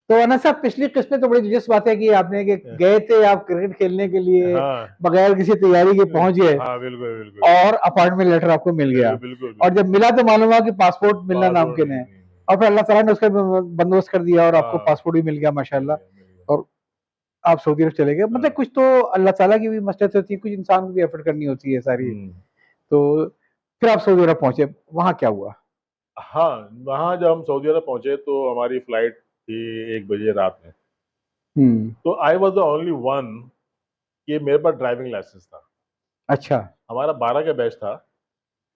तो अनस साहब, पिछली किस्त में तो बड़ी दिलचस्प बात है कि आपने कि गए थे आप क्रिकेट खेलने के लिए, हाँ बगैर किसी तैयारी के पहुंच गए, हाँ बिल्कुल बिल्कुल और अपॉइंटमेंट लेटर आपको मिल गया, बिल्कुल बिल्कुल और जब बिल्कुल। मिला तो मालूम हुआ कि पासपोर्ट मिलना पासपोर्ट नामुमकिन नहीं है, नहीं नहीं। और फिर अल्लाह ताला ने उसका बंदोबस्त कर दिया और आपको हाँ पासपोर्ट भी मिल गया मिल माशाल्लाह, गया मिल गया। और आप सऊदी अरब चले गए। मतलब हाँ कुछ तो अल्लाह ताला की भी मसलत होती है, कुछ इंसान को भी एफर्ट करनी होती है सारी। हम्म। तो फिर आप सऊदी अरब पहुंचे, वहां क्या हुआ? हाँ वहाँ जब हम सऊदी अरब पहुंचे तो हमारी फ्लाइट थी 1 बजे रात में। हम्म। तो I was the only one कि मेरे पास ड्राइविंग लाइसेंस था। अच्छा। हमारा 12 का बैच था,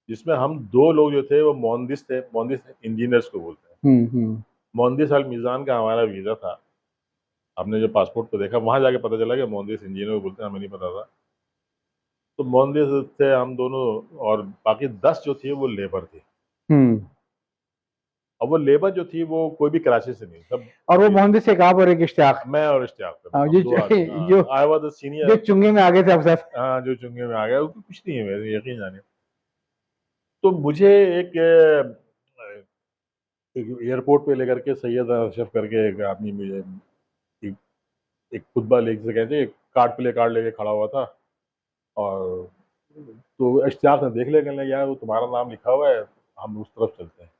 जिसमें हम 2 लोग जो थे वो मोहंदिस थे। मोहंदिस इंजीनियर्स को बोलते हैं। हम्म। मोहंदिस अल मीज़ान का हमारा वीज़ा था। हमने जो पासपोर्ट को देखा वहां जाके पता चला कि मोहंदिस इंजीनियर को बोलते हैं, हमें नहीं पता था। तो मोहंदिस थे हम दोनों, और बाकी 10 जो थी वो लेबर थी। हम्म। अब वो लेबर जो थी वो कोई भी कराची से नहीं, सब और वो ये मोहंदिस एक आप और एक इश्तियाक, मैं और इश्तियाक थे, हाँ, हम 2 आदमी। जो आई वाज द जो सीनियर। चुंगे में आ गए थे आप साथ। हाँ जो चुंगे में आ गया, उसको कुछ नहीं है मेरे, यकीन जाने। तो मुझे एक एयरपोर्ट पे लेकर के सैयद अशरफ करके एक आदमी मुझे एक, एक खुतबा लेके से कहते, एक कार्ड प्ले कार्ड लेके खड़ा हुआ था। और तो इश्तियाक ने देख लिया, कहने लगा यार वो तुम्हारा नाम लिखा हुआ है, हम उस तरफ चलते हैं।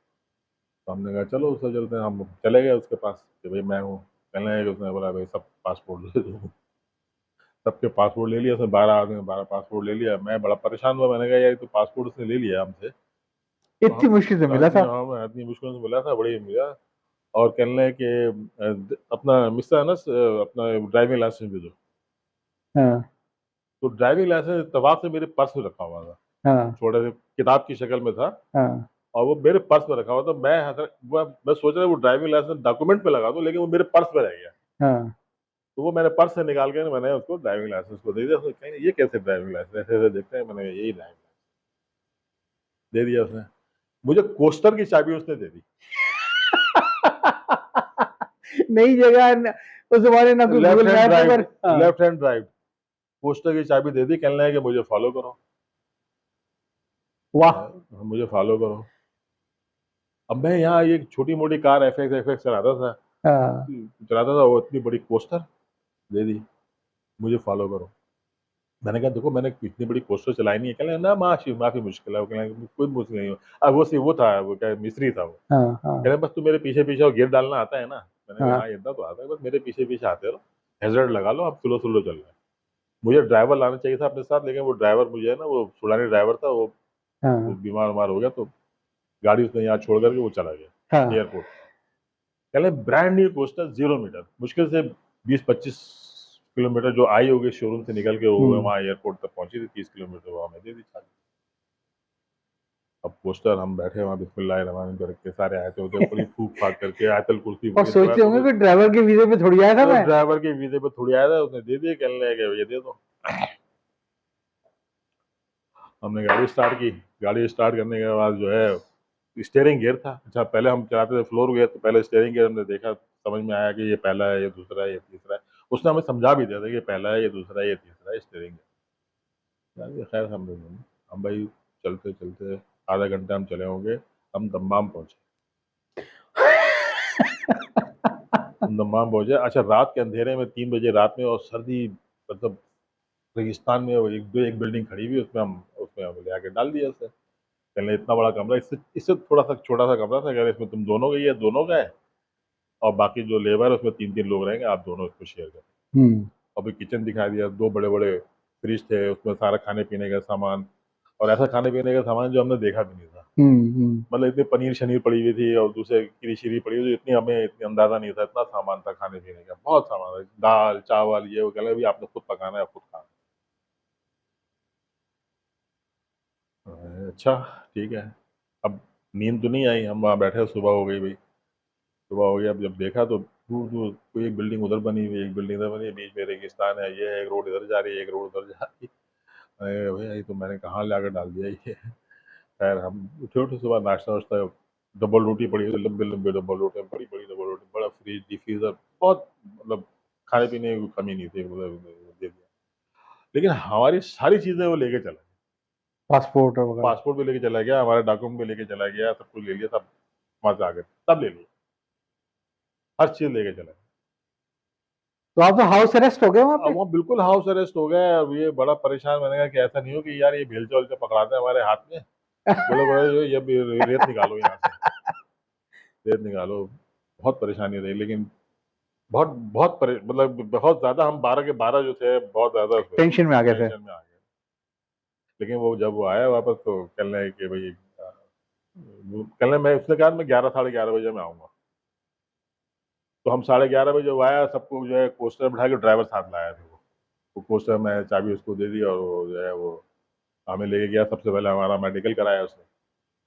तो हमने कहा चलो उस तरफ चलते हैं। हम चले गए उसके पास कि भाई मैं हूँ। कहने लगे, उसने बोला भाई सब पासपोर्ट दे दो। सबके पासपोर्ट ले लिया उसने, 12 आदमी 12 पासपोर्ट ले लिया। मैं बड़ा परेशान हुआ, मैंने कहा यार ये तो पासपोर्ट उसने ले लिया हमसे, तो इतनी हम मुश्किल से मिला इतनी था। हम इतनी मुश्किल से बोला था, बड़ी मिला। और कहने लगे कि अपना मिस्टर अनस अपना ड्राइविंग लाइसेंस दे दो। हाँ। तो ड्राइविंग लाइसेंस इत्तेफाक से मेरे पर्स में रखा हुआ था, हाँ। छोटे से किताब की शक्ल में था, हाँ। और वो मेरे पर्स में रखा हुआ था। मैं सोच रहा वो ड्राइविंग लाइसेंस डॉक्यूमेंट पे लगा दूं, लेकिन वो मेरे पर्स में रह गया। हाँ। तो वो मैंने पर्स से निकाल के मैंने उसको ड्राइविंग लाइसेंस को दे दिया। उसने कहा ये कैसे ड्राइविंग लाइसेंस, ऐसे ऐसे देखते हैं, मैंने यही ड्राइविंग दे दिया उसने। मुझे कोस्टर की चाबी उसने दे दी। नई जगह उस जमाने ना कोई लेफ्ट गूगल हैंड मैप है, ड्राइव, पर हाँ। लेफ्ट हैंड ड्राइव, कोस्टर की चाबी दे दी। कहने लगे कि मुझे फॉलो करो। वाह। मुझे फॉलो करो। अब मैं यहाँ एक छोटी मोटी कार एफ एक्स हाँ। चलाता था, वो इतनी बड़ी कोस्टर दे दी, मुझे फॉलो करो। मैंने कहा देखो मैंने इतनी बड़ी कोस्टर चलाई नहीं है। कहने लगे, ना माफी माफी मुश्किल है। वो कहने लगे, कोई मुश्किल नहीं हो। अब वो था, वो क्या मिस्त्री था वो। हाँ। कह हाँ। रहे बस तू मेरे पीछे पीछे, और गियर डालना आता है ना। मैंने कहा हाँ। हाँ इतना तो आता है, बस मेरे पीछे पीछे आते रहो, हैजर्ड लगा लो, अब स्लो स्लो चल रहे हैं। मुझे ड्राइवर लाना चाहिए था अपने साथ, लेकिन वो ड्राइवर मुझे है ना, वो सुडानी ड्राइवर था, वो हाँ। बीमार उमार हो गया, तो गाड़ी उसने यहाँ छोड़ करके वो चला गया हाँ। एयरपोर्ट। कह रहे ब्रांड न्यू कोस्टर 0 मीटर, मुश्किल से 20-25 किलोमीटर जो आई होगी शोरूम से निकल के, वो हम्म। वहाँ एयरपोर्ट तक पहुंची थी। 30 किलोमीटर वहाँ मैं दे दी चाबी। अब पोस्टर हम बैठे वहाँ बिस्मिल्लाहिर्रहमानिर्रहीम करके, सारे आयते होते बड़ी फूक फाक करके, आयतल कुर्सी और बड़ी दुआ सोचते होंगे करो। कि ड्राइवर के वीजे पे थोड़ी आया था तो मैं। ड्राइवर के वीजे पे थोड़ी आया था, उसने दे दिए। कहने लगे ये दे दो। हमने गाड़ी स्टार्ट की। गाड़ी स्टार्ट करने के बाद जो है स्टीयरिंग गियर था। अच्छा पहले हम चलाते थे फ्लोर गियर, तो पहले स्टीयरिंग गियर हमने देखा, समझ में आया कि ये पहला है, ये दूसरा है, ये तीसरा है। उसने हमें समझा भी दिया था कि ये पहला है, ये दूसरा है, ये तीसरा है स्टीयरिंग गियर। खैर हम भाई चलते चलते आधा घंटा हम चले होंगे, हम दम्माम पहुंचे। हम दम्माम पहुंचे, अच्छा रात के अंधेरे में, 3 बजे रात में, और सर्दी, मतलब रेगिस्तान में। वो एक बिल्डिंग खड़ी हुई, उसमें ले आके डाल दिया उसने। कहने इतना बड़ा कमरा, इससे इससे थोड़ा सा छोटा सा कमरा था। कह रहे इसमें तुम दोनों का ही है, दोनों का है, और बाकी जो लेबर है उसमें 3-3 लोग रहेंगे, आप दोनों इसको शेयर करें। हम्म। और फिर किचन दिखाई दिया, 2 बड़े बड़े फ्रिज थे, उसमें सारा खाने पीने का सामान, और ऐसा खाने पीने का सामान जो हमने देखा भी नहीं था। हम्म। मतलब इतनी पनीर शनीर पड़ी हुई थी, और दूसरे कीरी शीरी पड़ी हुई थी, इतनी हमें इतनी अंदाजा नहीं था। इतना सामान था खाने पीने का, बहुत सामान था, दाल चावल ये वो। कह रहे भी आपने खुद पकाना है, खुद खाना है। अच्छा ठीक है। अब नींद तो नहीं आई, हम वहाँ बैठे, सुबह हो गई भाई, सुबह हो गया। अब जब देखा तो दूर दूर कोई एक बिल्डिंग उधर बनी हुई है, एक बिल्डिंग इधर बनी है, बीच में रेगिस्तान है, ये है, एक रोड इधर जा रही है, एक रोड उधर जा रही है। अरे भैया ये तो मैंने कहाँ लाकर डाल दिया ये। खैर हम उठे उठे, सुबह नाश्ता वाश्ता, डबल रोटी पड़ी हुई, लंबे लंबे डबल रोटी, बड़ी बड़ी डबल रोटी, बड़ा फ्रिज डिफ्यूजर, बहुत मतलब खाने पीने की कमी नहीं थी, मतलब दे दिया। लेकिन हमारी सारी चीजें वो लेके चला। पासपोर्ट वगैरह। पासपोर्ट भी लेके चला गया, हमारे डॉक्यूमेंट भी लेके चला गया, सब कुछ ले लिया, सब वहां से आ गए, सब ले लिया, हर चीज लेके चला गया। तो आप तो हाउस अरेस्ट हो गए वहां अब पे? वो बिल्कुल हाउस अरेस्ट हो गया। अब ये बड़ा परेशान, मैंने कहा कि ऐसा नहीं हो कि यार ये भेलचे वेलचे पकड़ाते हैं हमारे हाथ में। बोले बोले ये भी रेत निकालो यहाँ से, रेत निकालो। बहुत परेशानी रही, लेकिन बहुत बहुत मतलब बहुत ज्यादा, हम 12 के 12 जो थे बहुत ज्यादा टेंशन में आ गए थे? टेंशन में आ गए। लेकिन वो जब वो आया वापस तो कहने लगे कि भाई कहने, मैं उसने कहा मैं 11 साढ़े 11 बजे मैं आऊंगा। तो हम 11:30 बजे वो आया, सबको जो है कोस्टर बिठा के ड्राइवर साथ लाया था वो कोस्टर में चाबी उसको दे दी और वो जो है वो हमें लेके गया। सबसे पहले हमारा मेडिकल कराया उसने,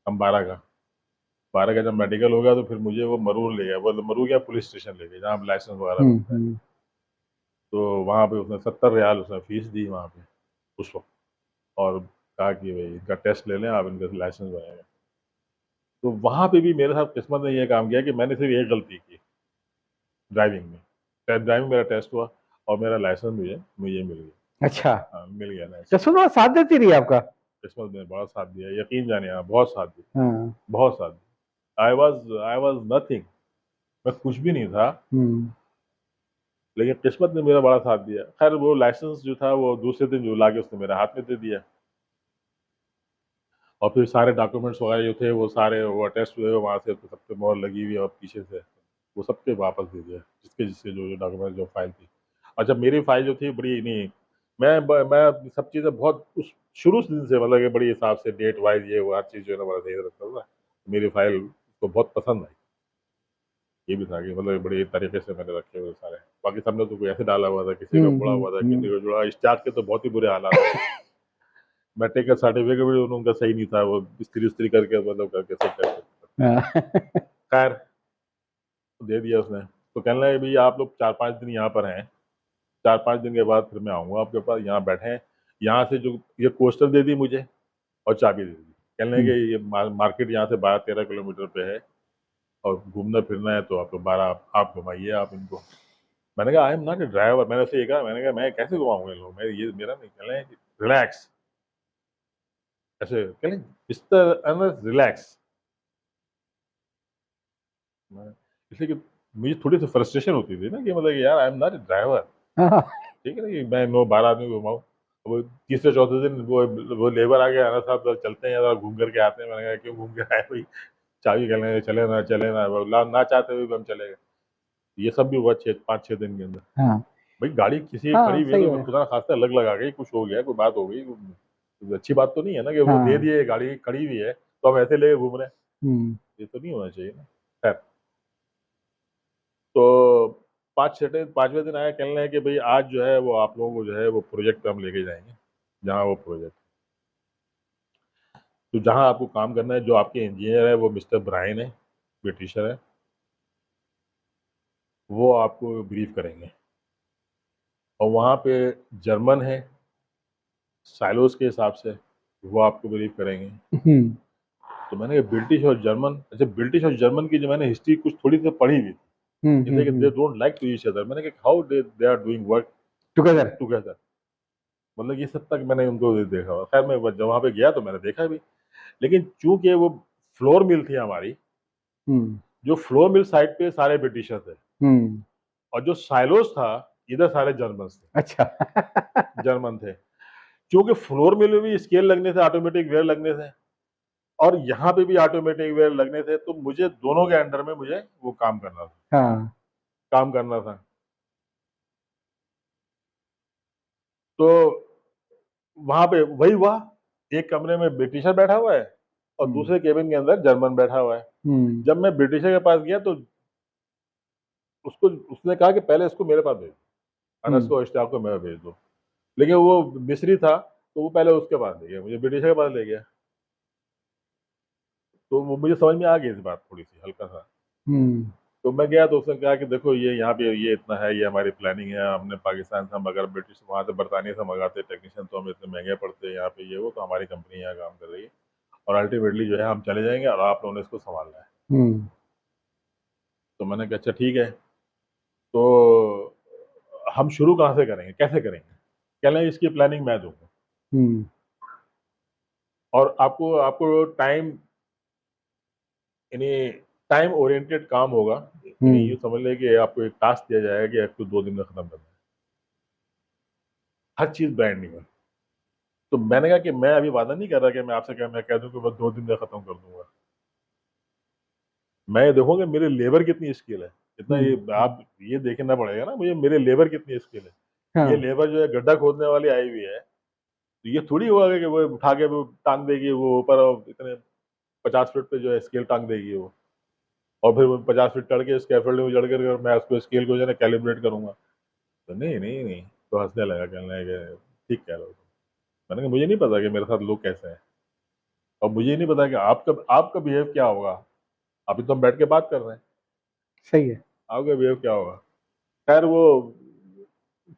हम 12 का जब मेडिकल हो गया तो फिर मुझे वो मरूर ले गया, वो मरूर गया पुलिस स्टेशन ले गया जहाँ लाइसेंस वगैरह बनता है। हम्म। तो वहाँ पे उसने 70 रियाल उसने फीस दी वहाँ पे उस वक्त, और कहा कि भाई इनका टेस्ट ले लें आप, इनका लाइसेंस बनेगा। तो वहाँ पे भी मेरे साथ किस्मत ने ये काम किया कि मैंने सिर्फ एक गलती की ड्राइविंग में। ड्राइविंग मेरा टेस्ट हुआ और मेरा लाइसेंस मुझे मुझे मिल गया। अच्छा, हाँ, मिल गया लाइसेंस। किस्मत वहाँ साथ देती रही आपका? किस्मत ने बहुत साथ दिया, यकीन जानिए आप, बहुत साथ दिया, हाँ। बहुत साथ दिया। आई वॉज नथिंग, मैं कुछ भी नहीं था, हम्म। लेकिन किस्मत ने मेरा बड़ा साथ दिया। खैर वो लाइसेंस जो था वो दूसरे दिन जो लाके उसने मेरे हाथ में दे दिया, और फिर सारे डॉक्यूमेंट्स वगैरह जो थे वो सारे वो अटेस्ट हुए वहाँ से, तो सब पे मोहर लगी हुई है और पीछे से वो सबके वापस दे दिया, जिसके जिसके जो जो डॉक्यूमेंट जो फाइल थी। अच्छा, मेरी फाइल जो थी बड़ी नहीं, मैं अपनी सब चीज़ें बहुत उस शुरू दिन से मतलब कि बड़ी हिसाब से डेट वाइज ये वो हर चीज़ जो है ना बड़ा सही रखता था। मेरी फाइल को बहुत पसंद आई। ये भी था कि मतलब बड़े तरीके से मैंने रखे हुए सारे। बाकी सबने तो कोई ऐसे डाला हुआ था, किसी का मुड़ा हुआ था, किसी का जुड़ा, स्टाफ के तो बहुत ही बुरे हालात थे। मैट्रिक का सर्टिफिकेट भी उनका सही नहीं था, वो इस्त्री उस्त्री करके मतलब करके सब करके। हाँ। खैर दे दिया उसने। तो कहने लगे भैया आप लोग 4-5 दिन यहाँ पर हैं, 4-5 दिन के बाद फिर मैं आऊँगा आपके पास, यहाँ बैठे हैं। यहाँ से जो ये कोस्टर दे दी मुझे और चाबी दे दी। कहने लगे ये मार्केट यहाँ से 12-13 किलोमीटर पे है और घूमना फिरना है तो आप लोग 12 आप घुमाइए आप इनको। मैंने कहा I am not a driver, मैंने उससे ये कहा, मैंने कहा मैं कैसे घुमाऊंगा इन लोग, मैं ये मेरा नहीं। कह रहे हैं रिलैक्स, ऐसे कह रहे मिस्टर रिलैक्स। इसलिए कि मुझे थोड़ी सी फ्रस्ट्रेशन होती थी ना कि मतलब यार I am not a driver, ठीक है ना, कि मैं 9-12 आदमी को घुमाऊँ। वो तीसरे चौथे दिन वो लेबर आ गया ना, साहब जरा चलते हैं जरा घूम करके आते हैं। मैंने कहा क्यों घूम के आए भाई, चाबी कहने चले ना ना चाहते हुए भी हम चले गए। ये सब भी हुआ 5-6 दिन के अंदर। हाँ। भाई गाड़ी किसी की हाँ खड़ी हुई है सही तो है। खुदा ना खास्ता लग लगा गई, कुछ हो गया, कोई बात हो गई, कोई अच्छी बात तो नहीं है ना कि वो दे हाँ। दिए गाड़ी खड़ी हुई है तो हम ऐसे लेके घूम रहे हैं। हम्म। ये तो नहीं होना चाहिए ना। खैर, तो 5वें दिन आया, कहने लगे कि भाई आज जो है वो आप लोगों को जो है वो प्रोजेक्ट पे हम लेके जाएंगे, जहाँ वो प्रोजेक्ट, तो जहाँ आपको काम करना है, जो आपके इंजीनियर है वो मिस्टर ब्रायन है, ब्रिटिशर है, वो आपको ब्रीफ करेंगे। और वहाँ पे जर्मन है, साइलोस के हिसाब से, वो आपको ब्रीफ करेंगे। हम्म। तो मैंने कहा ब्रिटिश और जर्मन, अच्छा ब्रिटिश और जर्मन की जो मैंने हिस्ट्री कुछ थोड़ी सी पढ़ी हुई थी, जैसे कि they don't like to each other. मैंने कहा how they are doing work together. Together, मतलब ये सब तक मैंने उनको देखा हुआ। खैर मैं जब वहाँ पे गया तो मैंने देखा भी, लेकिन चूंकि वो फ्लोर मिल थी हमारी, हम्म। जो फ्लोर मिल साइड पे सारे ब्रिटिशर थे हम्म। और जो साइलोस था इधर सारे जर्मन थे, अच्छा। जर्मन थे। क्योंकि फ्लोर मिल में भी स्केल लगने थे, ऑटोमेटिक वेयर लगने थे, और यहाँ पे भी ऑटोमेटिक वेयर लगने थे, तो मुझे दोनों के अंडर में मुझे वो काम करना था, हाँ। काम करना था। तो वहां पे वही हुआ, एक कमरे में ब्रिटिशर बैठा हुआ है और हम्म। दूसरे केबिन के अंदर जर्मन बैठा हुआ है। हम्म। जब मैं ब्रिटिशर के पास गया तो उसको उसने कहा कि पहले इसको मेरे पास भेज दो, अनस हम्म। को स्टाफ को मैं भेज दो। लेकिन वो मिस्री था तो वो पहले उसके पास ले गया, मुझे ब्रिटिशर के पास ले गया। तो वो मुझे समझ में आ गई इस बात थोड़ी सी हल्का सा। हम्म। तो मैं गया तो उसने कहा कि देखो ये यहाँ पे ये इतना है, ये हमारी प्लानिंग है, हमने पाकिस्तान से हम अगर ब्रिटिश वहाँ से बरतानिया से मंगाते टेक्नीशियन तो हमें इतने महंगे पड़ते हैं, यहाँ पे ये वो, तो हमारी कंपनी यहाँ काम कर रही है और अल्टीमेटली जो है हम चले जाएंगे और आप लोगों ने इसको संभालना है। हम्म। तो मैंने कहा अच्छा ठीक है, तो हम शुरू कहाँ से करेंगे, कैसे करेंगे? कह लें इसकी प्लानिंग मैं दूंगा हम्म। और आपको आपको टाइम यानी टाइम ओरिएंटेड काम होगा। यानी ये समझ लें कि आपको एक टास्क दिया जाएगा कि आपको 2 दिन में खत्म करना है। हर चीज ब्रांड नहीं है। तो मैंने कहा कि मैं अभी वादा नहीं कर रहा कि मैं आपसे मैं कह दूं कि मैं 2 दिन में खत्म कर दूंगा। मैं ये देखूंगा मेरे लेबर कितनी स्किल है। इतना ये आप ये देखना पड़ेगा ना मुझे, मेरे लेबर कितनी स्किल है। हाँ, ये लेबर जो है गड्ढा खोदने वाली आई हुई है, तो ये थोड़ी होगा कि वो उठा के वो टांग देगी वो ऊपर और इतने 50 फीट पे जो है स्केल टांग देगी वो, और फिर वो 50 फीट चढ़ के स्कैफोल्ड में चढ़ कर मैं उसको स्केल को जो है ना कैलिब्रेट करूंगा। तो नहीं नहीं नहीं, तो हंसने लगा, कहने लगा कि ठीक कह रहे हो। मैंने कहा मुझे नहीं पता कि मेरे साथ लोग कैसे हैं, और मुझे नहीं पता कि आपका बिहेव क्या होगा। अभी तो हम बैठ के बात कर रहे हैं, सही है। आपका बिहेव क्या होगा। खैर वो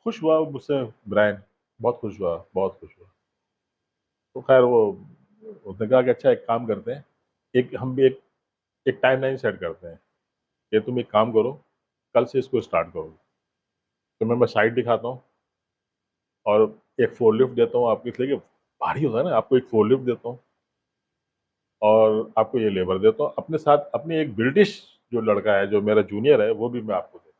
खुश हुआ मुझसे, ब्रायन बहुत खुश हुआ, बहुत खुश हुआ। तो खैर वो उसने कहा कि अच्छा एक काम करते हैं, हम भी एक टाइमलाइन सेट करते हैं कि तुम एक काम करो, कल से इसको स्टार्ट करो। तो मैं साइट दिखाता हूँ और एक फोर लिफ्ट देता हूँ आपको, इसलिए कि भारी होता है ना, आपको एक फोर लिफ्ट देता हूँ और आपको ये लेबर देता हूँ। अपने साथ अपने एक ब्रिटिश जो लड़का है जो मेरा जूनियर है वो भी मैं आपको देता हूँ,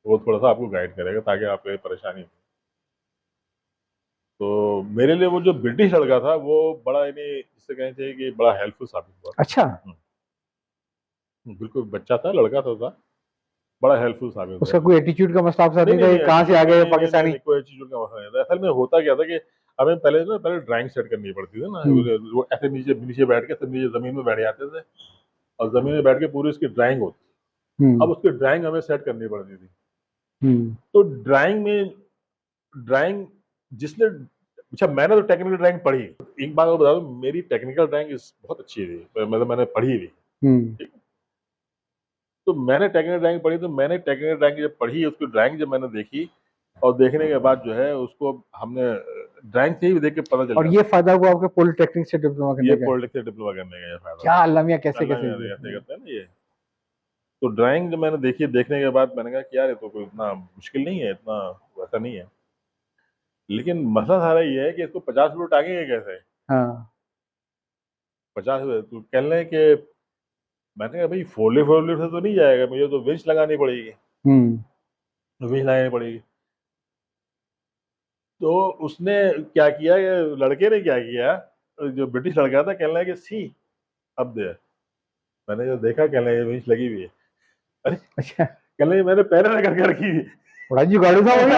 वो थोड़ा सा आपको गाइड करेगा ताकि आपको ये परेशानी हो। तो मेरे लिए वो जो ब्रिटिश लड़का था वो बड़ा, यानी जिससे कहना चाहिए कि बड़ा हेल्पफुल साबित हुआ। अच्छा, बिल्कुल बच्चा था, लड़का था, बड़ा हेल्पफुल साबित हुआ। उसका कोई एटीट्यूड का मसला आपके साथ नहीं नहीं नहीं था, नहीं, ये कहाँ से आ एटीट्यूड का गए नहीं, नहीं नहीं पाकिस्तानी? नहीं, कोई एटीट्यूड का मसला नहीं था। असल में होता क्या था कि हमें पहले पहले ड्राइंग सेट करनी पड़ती थी ना, वो ऐसे नीचे नीचे बैठ के सब नीचे जमीन में बैठ जाते थे और जमीन में बैठ के पूरी उसकी ड्राइंग होती थी। अब उसकी ड्राइंग हमें सेट करनी पड़ती थी। तो ड्राइंग जिसने, अच्छा मैंने तो टेक्निकल ड्राइंग पढ़ी। एक बात मैं बता दूं, मेरी टेक्निकल ड्राइंग बहुत अच्छी थी, मतलब मैंने पढ़ी थी। ठीक। तो मैंने टेक्निकल ड्राइंग पढ़ी, तो मैंने टेक्निकल ड्राइंग जब पढ़ी, उसकी ड्राइंग जब मैंने देखी और देखने के बाद जो है उसको हमने ड्राइंग से ही देख के पता चल और गया ये था। फायदा हुआ आपके पॉलिटेक्निक से डिप्लोमा ये करने का? पॉलिटिक्स से डिप्लोमा करने का ये फायदा क्या हुआ। अल्लाह मियां, कैसे अल्लाह कैसे में ये? ऐसे करते हैं ना ये। तो ड्राइंग जब मैंने देखी, देखने के बाद मैंने कहा कि यार ये तो कोई इतना मुश्किल नहीं है, इतना वैसा नहीं है। लेकिन मसला सारा ये है कि इसको 50 फुट टांगेंगे कैसे। हाँ। 50 तो कह लें कि मैंने कहा भाई फोले फोले से तो नहीं जाएगा, मुझे तो विंच लगानी पड़ेगी, विंच लगानी पड़ेगी। तो उसने क्या किया, ये लड़के ने क्या किया, जो ब्रिटिश लड़का था, कहने लगा कि सी अब दे। मैंने जो देखा, कहने लगा ये विंच लगी हुई है। अरे अच्छा, कहने लगे मैंने पहले से करके रखी हुई बड़ा जी गाड़ी था वो ये। है।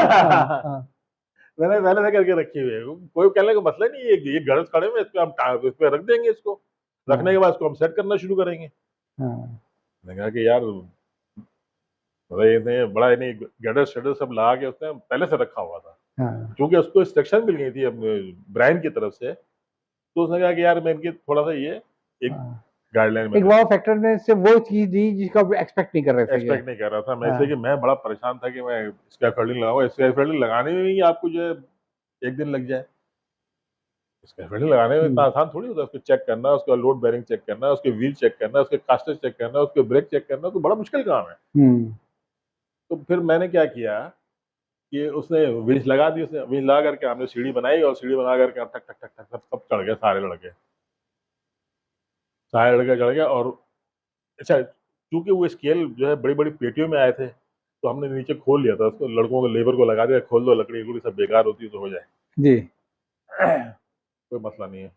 मैंने पहले से करके रखी हुई है, कोई कहने का मसला नहीं है, ये गरज खड़े में इस पे हम इस पे रख देंगे, इसको रखने के बाद इसको हम सेट करना शुरू करेंगे। मैंने कहा कि यार ये बड़ा नहीं, गडर शडर सब लगा के उसने पहले से रखा हुआ था, क्योंकि उसको इंस्ट्रक्शन मिल गई थी अपने ब्रांड की तरफ से। तो उसने कहा कि यार मैं इनकी थोड़ा सा ये एक गाइडलाइन में एक वाव फैक्टर ने से वो चीज दी जिसका एक्सपेक्ट नहीं कर रहे थे। एक्सपेक्ट नहीं कर रहा था मैं, इसलिए कि मैं बड़ा परेशान था कि मैं स्कैफोल्डिंग लगाऊंगा, स्कैफोल्डिंग लगाने में भी आपको जो है एक दिन लग जाए। स्कैफोल्डिंग लगाने में इतना आसान थोड़ी होता है, उसको चेक करना, उसका लोड बेरिंग चेक करना, उसके व्हील चेक करना, उसके कास्टर चेक करना, उसके ब्रेक चेक करना, तो बड़ा मुश्किल काम है। तो फिर मैंने क्या किया कि उसने विंच लगा दी, उसने विंच लगा करके हमने सीढ़ी बनाई और सीढ़ी बना करके ठक ठक ठक ठक सब चढ़ गए, सारे लड़के चढ़ गए। और अच्छा, क्योंकि वो स्केल जो है बड़ी बड़ी पेटियों में आए थे, तो हमने नीचे खोल लिया था उसको, लड़कों को लेबर को लगा दिया, खोल दो, लकड़ी उकड़ी सब बेकार होती है तो हो जाए जी। कोई मसला नहीं है।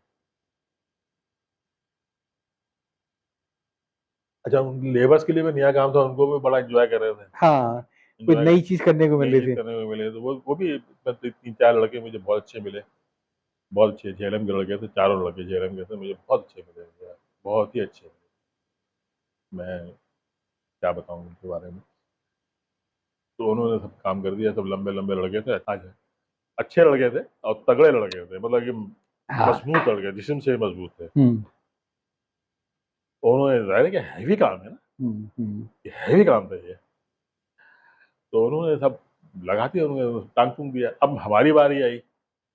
अच्छा, उन लेबर्स के लिए भी नया काम था, उनको भी बड़ा एंजॉय कर रहे थे, हाँ, कोई एंजॉय नई चीज करने को मिल नई रही चीज थी। करने को मिले। तो वो भी 3-4 लड़के मुझे बहुत अच्छे मिले, बहुत अच्छे झेलम के लड़के थे, चारों लड़के झेलम के थे, मुझे बहुत अच्छे मिले, बहुत ही अच्छे। मैं क्या बताऊं उनके बारे में। तो उन्होंने सब काम कर दिया, सब लंबे लंबे लड़के थे, अच्छे लड़के थे और तगड़े लड़के थे, मतलब कि हाँ। मजबूत लड़के, जिस्म से मजबूत थे। उन्होंने जाहिर है कि हैवी काम है ना, ये हैवी काम था ये। तो उन्होंने सब लगा दिया, उन्होंने टांग टूंग दिया। अब हमारी बारी आई,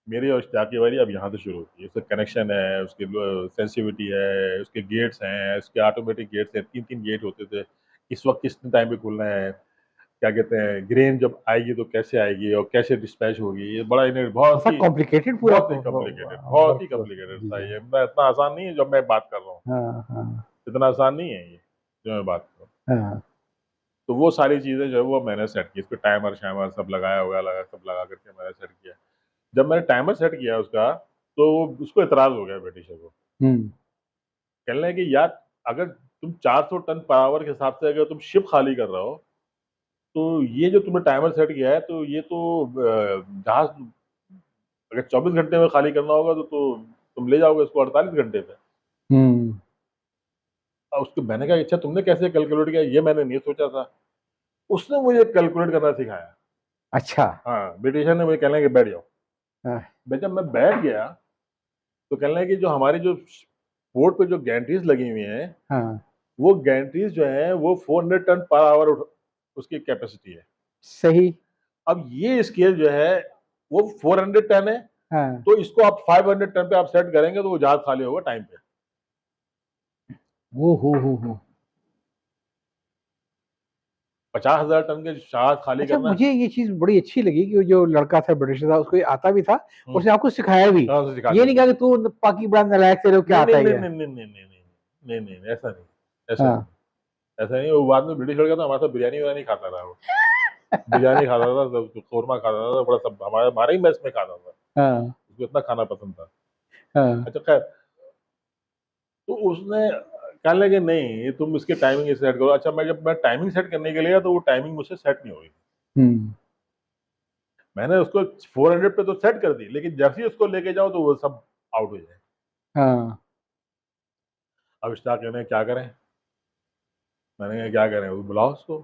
मेरी और स्टाफ की बारी अब यहाँ से शुरू होती है। उसका कनेक्शन है, उसकी सेंसिटिविटी है, उसके गेट्स हैं, उसके ऑटोमेटिक गेट्स हैं, 3-3 गेट होते थे, इस वक्त कितने टाइम पे खुलना है, क्या कहते हैं, ग्रेन जब आएगी तो कैसे आएगी और कैसे डिस्पैच होगी। ये बड़ा इन्हें बहुत ही कॉम्प्लिकेटेड पूरा बहुत ही कॉम्प्लिकेटेड था ये, इतना आसान नहीं है जब मैं बात कर रहा हूँ, इतना आसान नहीं है ये। जो मैं बात करूँ। हाँ, तो वो सारी चीज़ें जो है वो मैंने सेट की, इसपे टाइमर शाइमर सब लगाया वगैरह सब लगा करके मैंने सेट किया। जब मैंने टाइमर सेट किया उसका, तो उसको एतराज़ हो गया ब्रिटिशर को। कहने लगे कि यार अगर तुम 400 टन पर आवर के हिसाब से अगर तुम शिप खाली कर रहे हो, तो ये जो तुमने टाइमर सेट किया है तो ये तो जहाज़ अगर 24 घंटे में खाली करना होगा तो तुम ले जाओगे इसको 48 घंटे में। उसको मैंने कहा अच्छा तुमने कैसे कैलकुलेट किया? ये मैंने नहीं सोचा था। उसने मुझे कैलकुलेट करना सिखाया। अच्छा। हाँ, ब्रिटिशर ने मुझे कहने लगे बैठ जाओ। हाँ, जब मैं बैठ गया, तो कहने लगे कि जो हमारी जो बोर्ड पे जो गैंट्रीज़ लगी हुई हैं, हाँ, वो गैंट्रीज़ जो हैं वो 400 टन पर आवर उसकी कैपेसिटी है। सही। अब ये स्केल जो है वो 400 टन है, हाँ, तो इसको आप 500 टन पे आप सेट करेंगे तो वो जहाज़ खाली होगा टाइम पे। हो। 50,000 टन के जहाज़ खाली अच्छा, करना। मुझे ये चीज़ बड़ी अच्छी लगी कि वो जो लड़का था ब्रिटिश था उसको ये आता भी था, हुँ, उसने आपको सिखाया भी। हाँ, उसे सिखा ये दिया नहीं था। कहा कि तू पाकी बड़ा नालायक तेरे को क्या नहीं, नहीं, आता है नहीं, ये? नहीं, नहीं, नहीं, नहीं, नहीं, नहीं, नहीं, नहीं, ऐसा नहीं, ऐसा नहीं, हाँ। ऐसा नहीं। वो बाद में ब्रिटिश लड़ गया था, हमारे साथ बिरयानी-विरयानी खाता रहा वो। बिरयानी खाता था, सब कौरमा खाता था, बड़ा सब हमारे हमारे ही मेस में खाता था। हाँ, उसको इतना खाना पसंद था। हाँ। अच्छा खैर, तो उसने कहने लगे नहीं तुम इसकी टाइमिंग सेट करो। अच्छा जब मैं टाइमिंग सेट करने के लिए गया तो वो टाइमिंग मुझसे सेट नहीं हुई। हुँ। मैंने उसको 400 पे तो सेट कर दी, लेकिन जैसे ही उसको लेके जाओ तो वो सब आउट हो जाए। हाँ। अब इश्ताक कहने क्या करें? मैंने कहा क्या करें? वो बुलाओ उसको।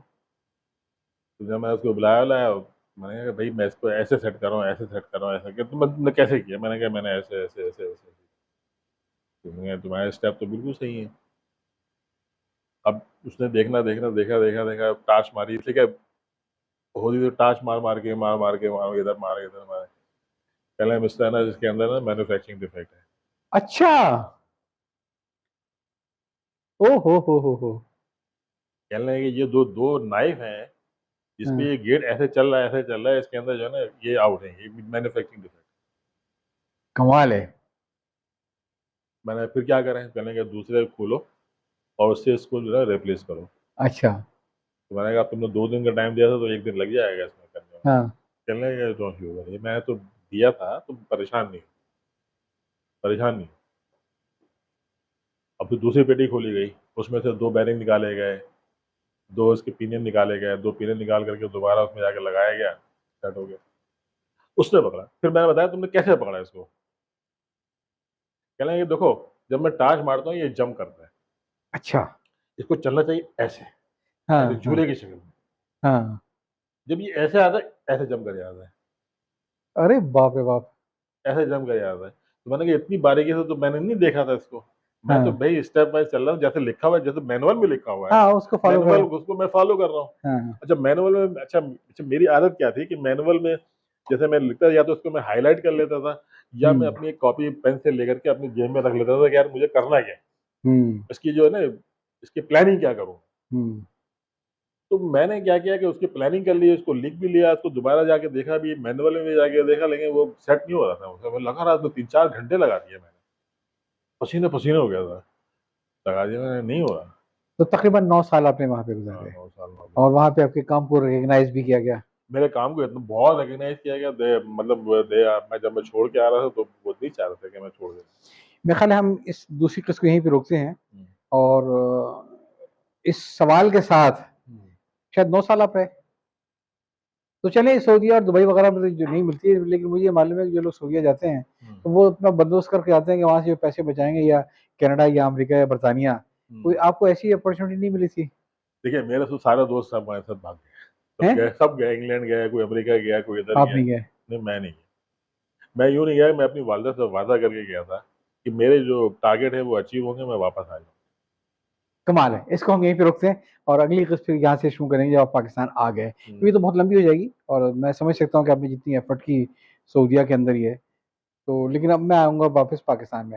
तो जब मैं उसको बुलाया मैंने कहा भाई मैं इसको ऐसे सेट कर रहा हूँ, ऐसे सेट कर रहा हूँ, ऐसे किया। तुमने कैसे किया? मैंने कहा मैंने ऐसे ऐसे ऐसे ऐसे तुम्हारे स्टेप तो बिल्कुल सही है। अब उसने देखा टाच मारी, इसलिए क्या होली तो टाच मार के इधर मारे। पहले मिस्टर है ना जिसके अंदर ना मैन्युफैक्चरिंग डिफेक्ट है। अच्छा! ओह हो! कहने लगे ये दो दो नाइफ हैं जिसपे हाँ, ये गेट ऐसे चल रहा है, इसके अंदर जो है ना ये आउट है, ये मैन्युफैक्चरिंग डिफेक्ट। कमाल है। मैंने फिर क्या करें? कहने लगे दूसरे खोलो और उससे इसको जो है रिप्लेस करो। अच्छा। तो मैंने कहा तुमने 2 दिन का टाइम दिया था तो 1 दिन लग जाएगा इसमें करने में। हाँ। कहने लगे डोंट यू वरी, मैं तो दिया था, तुम परेशान नहीं। अब फिर दूसरी पेटी खोली गई, उसमें से 2 बैरिंग निकाले गए, 2 उसके पिनियन निकाले गए, 2 पिनियन निकाल करके दोबारा उसमें जाके लगाया गया, सेट हो गया। उसने पकड़ा, फिर मैंने बताया तुमने कैसे पकड़ा इसको? कहने लगे देखो, जब मैं टाच मारता हूँ ये जंप करता है, अच्छा। इसको चलना चाहिए ऐसे, ऐसे हाँ, हाँ, झूले की शक्ल में। हाँ। जब ये ऐसे आता है, ऐसे जंप कर जाता है, अरे बाप रे बाप! ऐसे जंप कर जाता है। तो मैंने कहा इतनी बारीकी से तो मैंने नहीं देखा था इसको। मैं तो हाँ, भई स्टेप बाय चल रहा हूँ, जैसे लिखा हुआ है, जैसे मैनुअल में लिखा हुआ है, हाँ, उसको फ़ॉलो मैनुअल करो। उसको मैं फॉलो कर रहा हूँ। हाँ, अच्छा मैनुअल में अच्छा मेरी आदत क्या थी कि मैनुअल में जैसे मैं लिखता या तो उसको मैं हाइलाइट कर लेता था या मैं हुँ, अपनी एक कॉपी पेन से लेकर के अपनी जेब में रख लेता था कि यार मुझे करना क्या है? हुँ, इसकी जो है ना इसकी प्लानिंग क्या करूँ? हुँ। तो मैंने क्या किया कि उसकी प्लानिंग कर ली, उसको लिख भी लिया, उसको दोबारा जाके देखा भी, मैनुअल में भी जाके देखा, लेकिन वो सेट नहीं हो रहा था मुझसे। मैं लगा रहा तो 3-4 घंटे लगा दिए मैंने। पसीने-पसीने हो गया था। लगा दिया मैंने, नहीं हो रहा। तो तकरीबन 9 साल आपने वहाँ पे हाँ, गुज़ारे 9 साल हो गए। और वहाँ पे आपके काम को रिकॉग्नाइज़ भी किया गया। मेरे काम को इतना बहुत रिकॉग्नाइज़ किया गया, मतलब मैं जब मैं छोड़ के आ रहा था तो वो नहीं चाह रहे थे कि मैं छोड़ दूँ। मेरे ख़्याल है हम इस दूसरी किस्त को यहीं पे रोकते हैं हुँ, और इस सवाल के साथ हुँ, शायद 9 साल आप रहे। तो चलें सऊदीया और दुबई वग़ैरह में तो जो नहीं मिलती है, लेकिन मुझे ये मालूम है कि जो लोग सऊदीया जाते हैं, हुँ, तो वो अपना बंदोबस्त करके आते हैं कि वहाँ से जो पैसे बचाएँगे या कनाडा या अमेरिका या बर्तानिया। कोई हुँ। आपको ऐसी अपॉर्च्युनिटी नहीं मिली थी? देखिए मेरे तो सारे दोस्त सब हमारे साथ भाग गए। हैं? सब गए, इंग्लैंड गए, कोई अमेरिका गया, कोई इधर आप गया। नहीं गए? नहीं, मैं नहीं गया। मैं यूँ नहीं गया, मैं अपनी वालिदा से वादा करके गया था कि मेरे जो टारगेट है वो अचीव होंगे, मैं वापस आ जाऊँगा। कमाल है। इसको हम यहीं पे रोकते हैं और अगली किस्त फिर यहाँ से शुरू करेंगे जब आप पाकिस्तान आ गए। हुँ। ये तो बहुत लंबी हो जाएगी और मैं समझ सकता हूँ कि आपने जितनी एफ़र्ट की सऊदीया के अंदर ही है। तो लेकिन अब मैं आऊँगा वापस पाकिस्तान में।